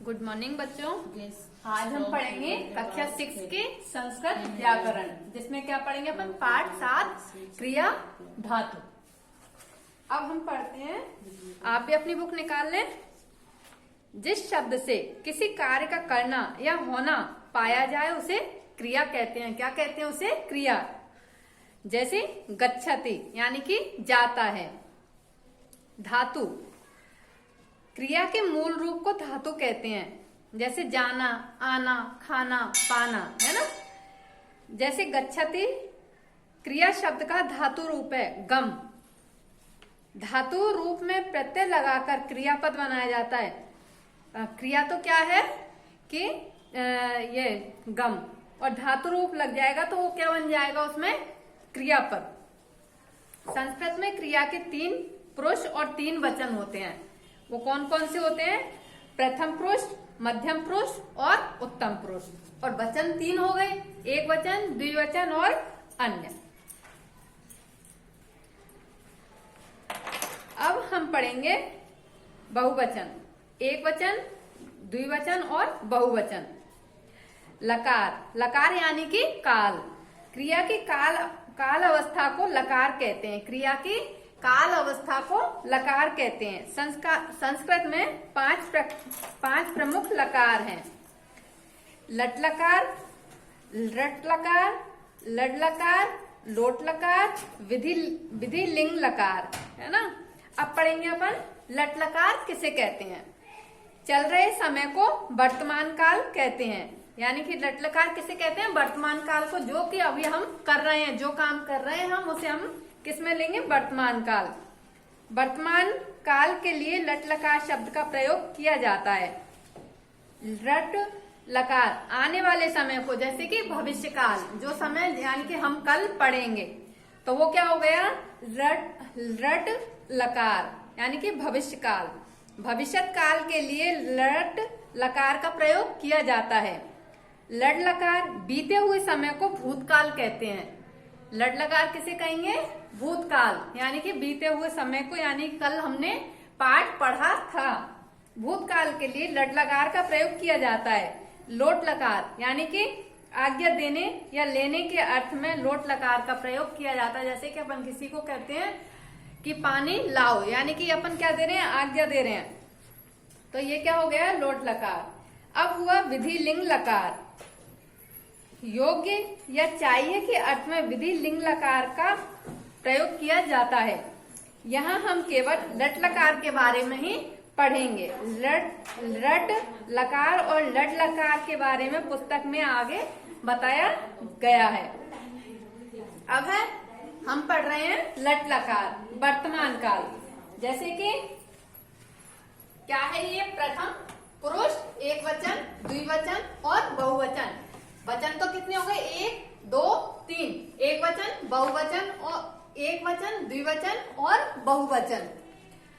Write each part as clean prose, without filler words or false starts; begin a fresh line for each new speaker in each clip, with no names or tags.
Good morning बच्चों।
आज हम पढ़ेंगे कक्षा 6 के संस्कृत व्याकरण, जिसमें क्या पढ़ेंगे अपन पाठ 7 क्रिया धातु। अब हम पढ़ते हैं,
आप भी अपनी बुक निकाल लें। जिस शब्द से किसी कार्य का करना या होना पाया जाए उसे क्रिया कहते हैं। क्या कहते हैं उसे? क्रिया। जैसे गच्छति यानी कि जाता है। धातु, क्रिया के मूल रूप को धातु कहते हैं। जैसे जाना, आना, खाना, पाना, है ना। जैसे गच्छति क्रिया शब्द का धातु रूप है गम। धातु रूप में प्रत्यय लगाकर क्रियापद बनाया जाता है। क्रिया तो क्या है कि ये गम, और धातु रूप लग जाएगा तो वो क्या बन जाएगा उसमें? क्रियापद। संस्कृत में क्रिया के 3 पुरुष और 3 वचन होते हैं। वो कौन कौन से होते हैं? प्रथम पुरुष, मध्यम पुरुष और उत्तम पुरुष। और वचन 3 हो गए, एक वचन, द्विवचन और अन्य। अब हम पढ़ेंगे बहुवचन, एक वचन, द्विवचन और बहुवचन। लकार, लकार यानी कि काल। क्रिया की काल अवस्था को लकार कहते हैं। क्रिया की काल अवस्था को लकार कहते हैं। संस्कृत में 5 प्रमुख लकार हैं। लट लकार, रट लकार, लड लकार, लोट लकार, विधि लिंग लकार, है ना। अब पढ़ेंगे अपन लट लकार किसे कहते हैं। चल रहे समय को वर्तमान काल कहते हैं। यानी कि लट लकार किसे कहते हैं? वर्तमान काल को, जो कि अभी हम कर रहे हैं, जो काम कर रहे हैं हम, उसे हम किसमें लेंगे? वर्तमान काल। वर्तमान काल के लिए लट लकार शब्द का प्रयोग किया जाता है। रट लकार आने वाले समय को, जैसे कि भविष्य काल, जो समय यानी कि हम कल पढ़ेंगे, तो वो क्या हो गया? रट लकार यानी कि भविष्य काल। भविष्य काल के लिए लट लकार का प्रयोग किया जाता है। लड लकार बीते हुए समय को भूतकाल कहते हैं। लड लकार किसे कहेंगे? भूतकाल, यानी कि बीते हुए समय को, यानी कल हमने पाठ पढ़ा था। भूतकाल के लिए लड लकार का प्रयोग किया जाता है। लोट लकार यानी कि आज्ञा देने या लेने के अर्थ में लोट लकार का प्रयोग किया जाता है। जैसे कि अपन किसी को कहते हैं कि पानी लाओ, यानी कि अपन क्या दे रहे हैं? आज्ञा दे रहे हैं। तो ये क्या हो गया? लोट लकार। अब हुआ विधि लिंग लकार। योग्य या चाहिए के अर्थ में विधि लिंग लकार का प्रयोग किया जाता है। यहाँ हम केवल लट लकार के बारे में ही पढ़ेंगे। रट लकार और लड लकार के बारे में पुस्तक में आगे बताया गया है। अब है हम पढ़ रहे हैं लट लकार, वर्तमान काल। जैसे कि क्या है ये? प्रथम पुरुष, एक वचन, द्विवचन और बहुवचन। वचन तो कितने हो गए? 1, 2, 3। एक वचन, बहुवचन और एक वचन, द्विवचन और बहुवचन।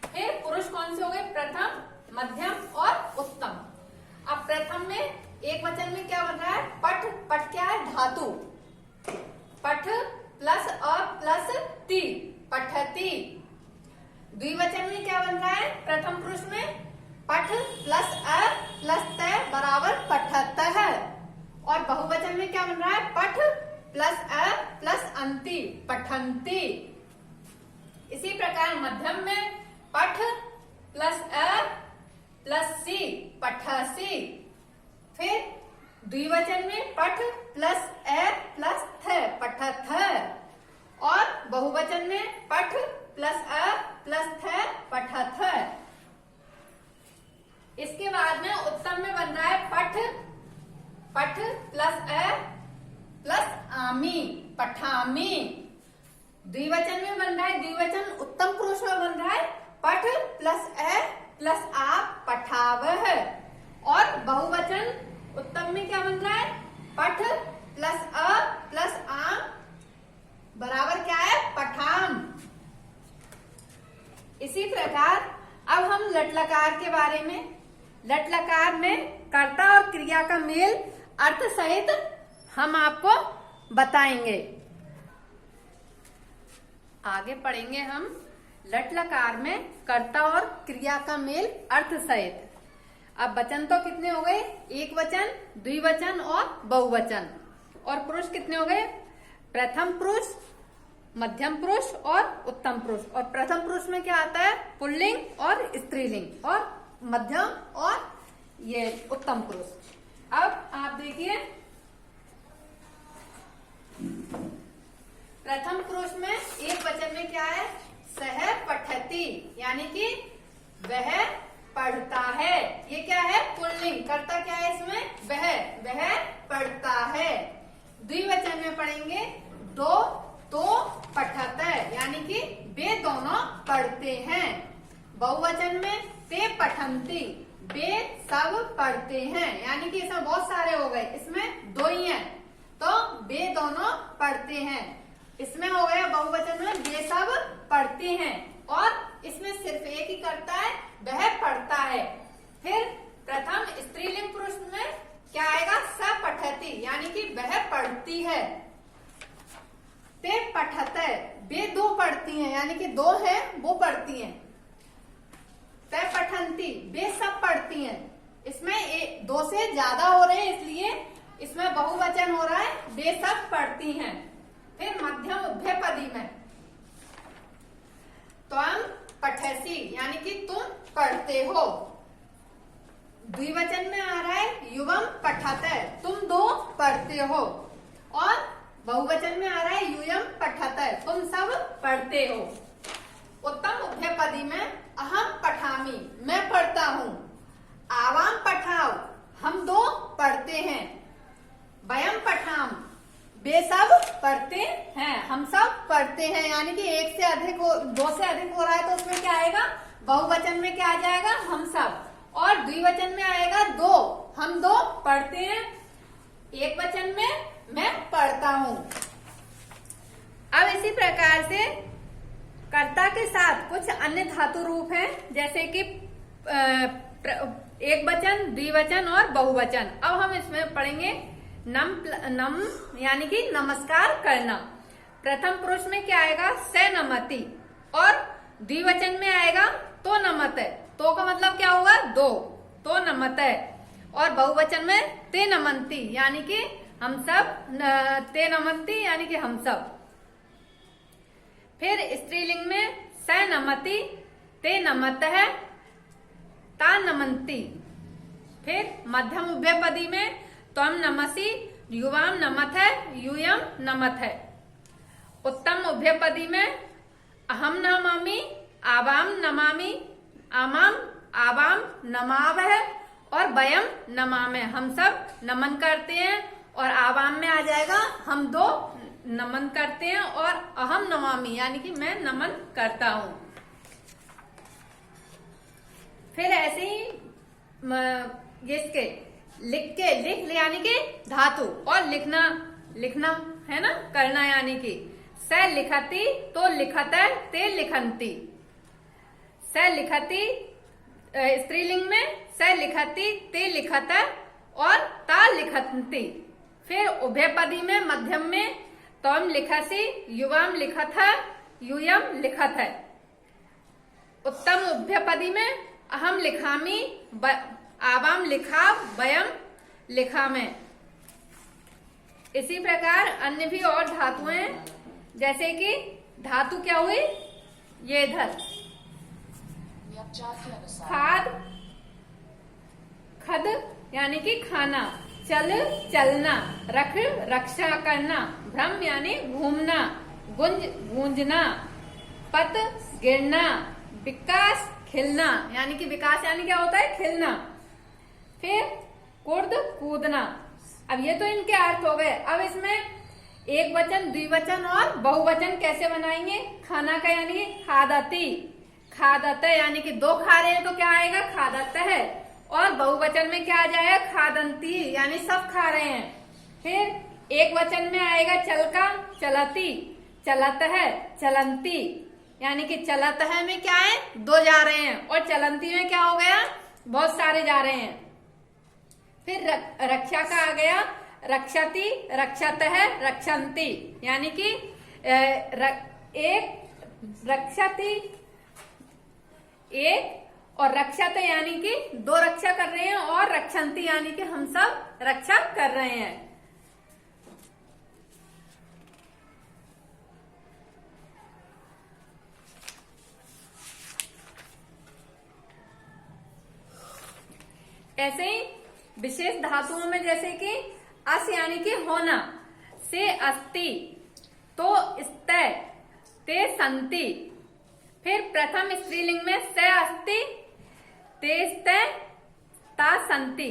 फिर पुरुष कौन से हो गए? प्रथम, मध्यम और उत्तम। अब प्रथम में एक वचन में क्या बन रहा है? पठ। पठ क्या है? धातु। पठ प्लस अ प्लस ती, पठती। द्विवचन में क्या बन रहा है? प्रथम पुरुष में पठ प्लस अ प्लस त बराबर पठत है। और बहुवचन में क्या बन रहा है? पठ प्लस अ प्लस अंति, पठंती। इसी प्रकार मध्यम में पठ प्लस अ प्लस सी, पठसी। फिर द्विवचन में पठ प्लस अ प्लस थ, पठथ। और बहुवचन में पठ प्लस अ प्लस थ, पठथ। इसके बाद में उत्तम में बन रहा है पठ प्लस अ प्लस आमी, पठामी। द्विवचन में बन रहा है, द्विवचन उत्तम पुरुष में बन रहा है पठ प्लस अ प्लस आप, पठावह। और बहुवचन उत्तम में क्या बन रहा है? पठ प्लस अ प्लस आम बराबर क्या है? पठाम। इसी प्रकार अब हम लट लकार के बारे में। लट लकार में कर्ता और क्रिया का मेल अर्थ सहित हम आपको बताएंगे। आगे पढ़ेंगे हम लट लकार में कर्ता और क्रिया का मेल अर्थ सहित। अब वचन तो कितने हो गए, एक वचन, द्विवचन और बहुवचन। और पुरुष कितने हो गए, प्रथम पुरुष, मध्यम पुरुष और उत्तम पुरुष। और प्रथम पुरुष में क्या आता है, पुल्लिंग और स्त्रीलिंग, और मध्यम और ये उत्तम पुरुष। अब आप देखिए प्रथम पुरुष में एक वचन में क्या है, सह पठति, यानी कि वह पढ़ता है। ये क्या है, पुल्लिंग। कर्ता क्या है इसमें, वह पढ़ता है। द्विवचन में पढ़ेंगे दो तो पठत है, यानी कि वे दोनों पढ़ते हैं। बहुवचन में ते पठंती, वे सब पढ़ते हैं, यानी कि इसमें बहुत सारे हो गए, इसमें दो ही हैं, तो वे दोनों पढ़ते हैं। इसमें हो गया बहुवचन में वे सब पढ़ते हैं, और इसमें सिर्फ एक ही करता है, वह पढ़ता है। फिर प्रथम स्त्रीलिंग पुरुष में क्या आएगा, स पठती, यानी कि वह पढ़ती है। ते पठत है, वे दो पढ़ती हैं, यानी कि दो है वो पढ़ती हैं। ते पठंती, वे सब पढ़ती हैं। इसमें दो से ज्यादा हो रहे हैं, इसलिए इसमें बहुवचन हो रहा है, वे सब पढ़ती हैं। फिर मध्यम उभयपदी में त्वं पठसि, यानी कि तुम पढ़ते हो। द्विवचन में आ रहा है युवम पठत, तुम दो पढ़ते हो। और बहुवचन में आ रहा है यूयम पठत, तुम सब पढ़ते हो। उत्तम उभयपदी में अहम पठामि, मैं पढ़ता हूँ। आवाम पठाओ, हम दो पढ़ते हैं। वयम पठाम, वे सब पढ़ते हैं, हम सब पढ़ते हैं। यानी कि एक से अधिक दो से अधिक हो रहा है, तो उसमें क्या आएगा, बहुवचन में क्या आ जाएगा, हम सब। और द्विवचन में आएगा दो, हम दो पढ़ते हैं। एक वचन में मैं पढ़ता हूँ। अब इसी प्रकार से कर्ता के साथ कुछ अन्य धातु रूप हैं, जैसे कि एक वचन, द्विवचन और बहुवचन। अब हम इसमें पढ़ेंगे नम, यानी कि नमस्कार करना। प्रथम पुरुष में क्या आएगा, से नमति, और द्विवचन में आएगा तो नमत है। तो का मतलब क्या होगा, दो, तो नमत है। और बहुवचन में ते नमंती, यानी कि हम सब, ते नमंती यानी कि हम सब। फिर स्त्रीलिंग में स नमति, ते नमत है, ता नमंती। फिर मध्यम उभयपदी में त्वं नमसि, युवाम नमत है, यूयम नमत है। उत्तम उभयपदी में अहम नमामि, आवाम नमामि, आमाम आवाम नमाव है, और वयम नमामे, हम सब नमन करते हैं। और आवाम में आ जाएगा हम दो नमन करते हैं, और अहम नमामि यानी कि मैं नमन करता हूं। फिर ऐसे ही इसके लिख यानी कि धातु, और लिखना है ना, करना, यानी कि स लिखती, तो लिखत है, ते लिखंती। स लिखती स्त्रीलिंग में स लिखती, ते लिखत है, और ता लिखंती। फिर उभयपदी में मध्यम में त्वं लिखसि, युवाम लिखत है, यूयम लिखत है। उत्तम उभयपदी में अहम लिखामि, आवाम लिखा, वयम लिखा में। इसी प्रकार अन्य भी और धातुएं हैं, जैसे कि धातु क्या हुई, ये इधर खाद, खद यानी कि खाना, चल चलना, रख रक्षा करना, भ्रम यानी घूमना, गुंज गूंजना, पत गिरना, विकास खिलना, यानी कि विकास यानी क्या होता है, खिलना। फिर कुर्द कूदना। अब ये तो इनके अर्थ हो गए। अब इसमें एक वचन, द्विवचन और बहुवचन कैसे बनाएंगे। खाना का यानी खादती, खादत यानी कि दो खा रहे हैं तो क्या आएगा, खादत है। और बहुवचन में क्या आ जाएगा, खादंती, यानी सब खा रहे हैं। फिर एक वचन में आएगा चल का, चलती, चलत है, चलंती, यानी कि चलत है में क्या है, दो जा रहे हैं, और चलंती में क्या हो गया, बहुत सारे जा रहे हैं। फिर रक्षा का आ गया रक्षति, रक्षत है, रक्षंती, यानी कि एक रक्षति एक, और रक्षते यानी कि दो रक्षा कर रहे हैं, और रक्षन्ति यानी कि हम सब रक्षा कर रहे हैं। ऐसे ही विशेष धातुओं में जैसे कि अस यानी कि होना, से अस्ति, तो स्तय, ते संति। फिर प्रथम स्त्रीलिंग में से अस्ति, ते स्तय, ता संति।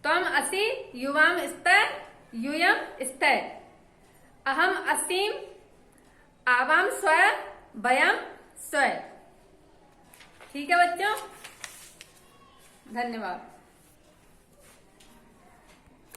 त्वम असि, युवाम स्तय, यूयम स्तय। अहम असीम, आवाम स्वय, वयम स्वय। ठीक है बच्चों, धन्यवाद।